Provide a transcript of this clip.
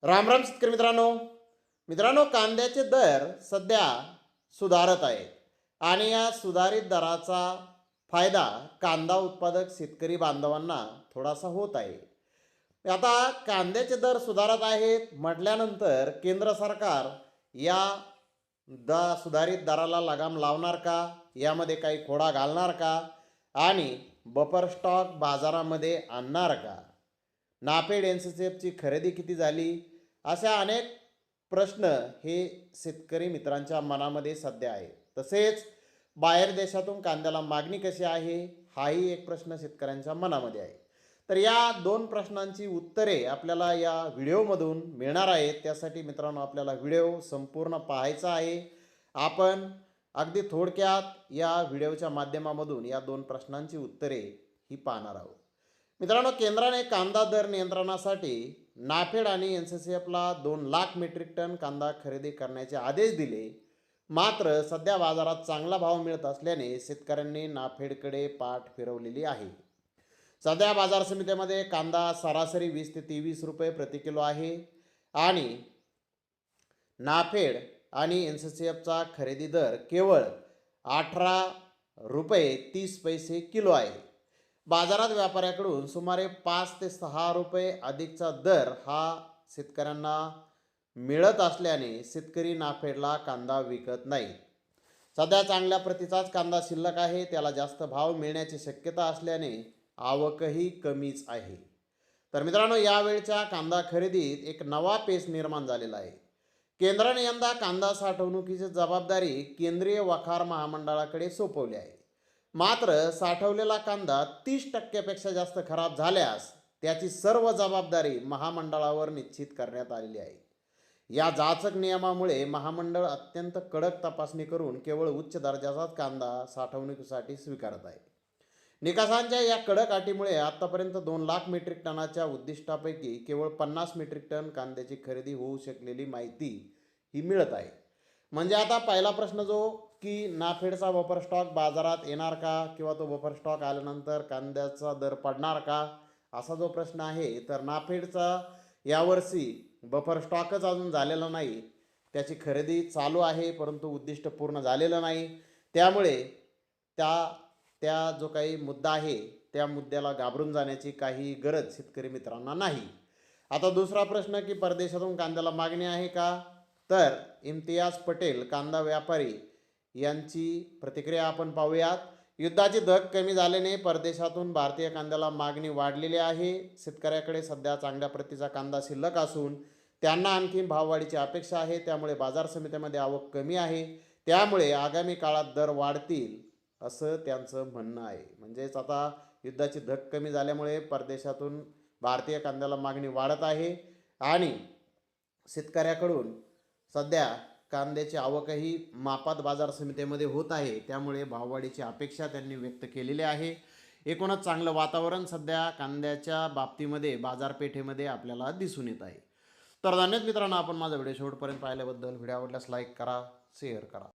राम राम शेतकरी मित्रांनो मित्रांनो कांद्याचे दर सध्या सुधारत आहेत आणि या सुधारित दराचा फायदा कांदा उत्पादक शेतकरी बांधवांना थोडासा होत आहे। आता कांद्याचे दर सुधारत आहेत म्हटल्यानंतर केंद्र सरकार या सुधारित दराला लगाम लावणार का, यामध्ये काही खोडा घालणार का आणि बफर स्टॉक बाजारामध्ये आणणार का, नाफेड एनसीसीएफची खरेदी किती झाली, अशा अनेक प्रश्न हे शेतकरी मित्रांच्या मनामध्ये सध्या आहे। तसेच बाहेर देशातून कांद्याला मागणी कशी आहे हाही एक प्रश्न शेतकऱ्यांच्या मनामध्ये आहे। तर या दोन प्रश्नांची उत्तरे आपल्याला या व्हिडिओमधून मिळणार आहेत। त्यासाठी मित्रांनो आपल्याला व्हिडिओ संपूर्ण पाहायचा आहे। आपण अगदी थोडक्यात या व्हिडिओच्या माध्यमामधून या दोन प्रश्नांची उत्तरे ही पाहणार आहोत। मित्रांनो, केंद्राने कांदा दर नियंत्रणासाठी नाफेड आणि एनसीसीएफला 2 लाख मेट्रिक टन कांदा खरेदी करण्याचे आदेश दिले। मात्र सध्या बाजारात चांगला भाव मिळत असल्याने शेतकऱ्यांनी नाफेडकडे पाठ फिरवलेली आहे। सध्या बाजार समितीमध्ये कांदा सरासरी 20 ते 23 रुपये प्रति किलो आहे आणि नाफेड आणि एनसीसीएफचा खरेदी दर केवळ 18 रुपये 30 पैसे किलो आहे। बाजारात व्यापाऱ्याकडून सुमारे 5 ते 6 रुपये अधिकचा दर हा शेतकऱ्यांना मिळत असल्याने शेतकरी नाफेडला कांदा विकत नाही। सध्या चांगल्या प्रतीचाच कांदा शिल्लक आहे, त्याला जास्त भाव मिळण्याची शक्यता असल्याने आवकही कमीच आहे। तर मित्रांनो, यावेळच्या कांदा खरेदीत एक नवा पेच निर्माण झालेला आहे। केंद्राने यंदा कांदा साठवणुकीची जबाबदारी केंद्रीय वखार महामंडळाकडे सोपवली आहे। मात्र साठवलेला कांदा 30% पेक्षा जास्त खराब झाल्यास त्याची सर्व जबाबदारी महामंडळावर निश्चित करण्यात आलेली आहे। या जाचक नियमामुळे महामंडळ अत्यंत कडक तपासणी करून केवळ उच्च दर्जाचाच कांदा साठवणुकीसाठी स्वीकारत आहे। निकषांच्या या कडक अटीमुळे आतापर्यंत 2 लाख मेट्रिक टनाच्या उद्दिष्टापैकी केवळ 50 मेट्रिक टन कांद्याची खरेदी होऊ शकलेली माहिती ही मिळत आहे। म्हणजे आता पहिला प्रश्न जो की नाफेडचा बफर स्टॉक बाजारात येणार का किंवा तो बफर स्टॉक आल्यानंतर कांद्याचा दर पडणार का, असा जो प्रश्न आहे, तर नाफेडचा यावर्षी बफर स्टॉकच अजून झालेला नाही, त्याची खरेदी चालू आहे परंतु उद्दिष्ट पूर्ण झालेलं नाही। त्यामुळे त्या जो काही मुद्दा आहे त्या मुद्द्याला घाबरून जाण्याची काही गरज शेतकरी मित्रांना नाही। आता दुसरा प्रश्न की परदेशातून कांद्याला मागणी आहे का, तर इम्तियाज पटेल कांदा व्यापारी यांची प्रतिक्रिया आपण पाहूयात। युद्धाची धग कमी झाल्याने परदेशातून भारतीय कांद्याला मागणी वाढलेली आहे। शेतकऱ्याकडे सध्या चांगल्या प्रतीचा कांदा शिल्लक असून त्यांना आणखी भाववाढीची अपेक्षा आहे, त्यामुळे बाजार समित्यामध्ये आवक कमी आहे, त्यामुळे आगामी काळात दर वाढतील असं त्यांचं म्हणणं आहे। म्हणजेच आता युद्धाची धग कमी झाल्यामुळे परदेशातून भारतीय कांद्याला मागणी वाढत आहे आणि शेतकऱ्याकडून सध्या कांद्याची आवकही मापात बाजार समितीमध्ये होत आहे, त्यामुळे भाववाढीची अपेक्षा त्यांनी व्यक्त केलेली आहे। एकूणच चांगलं वातावरण सध्या कांद्याच्या बाबतीमध्ये बाजारपेठेमध्ये आपल्याला दिसून येत आहे। तर धन्यवाद मित्रांनो, आपण माझा व्हिडिओ शेवटपर्यंत पाहिल्याबद्दल। व्हिडिओ आवडल्यास लाईक करा, शेअर करा।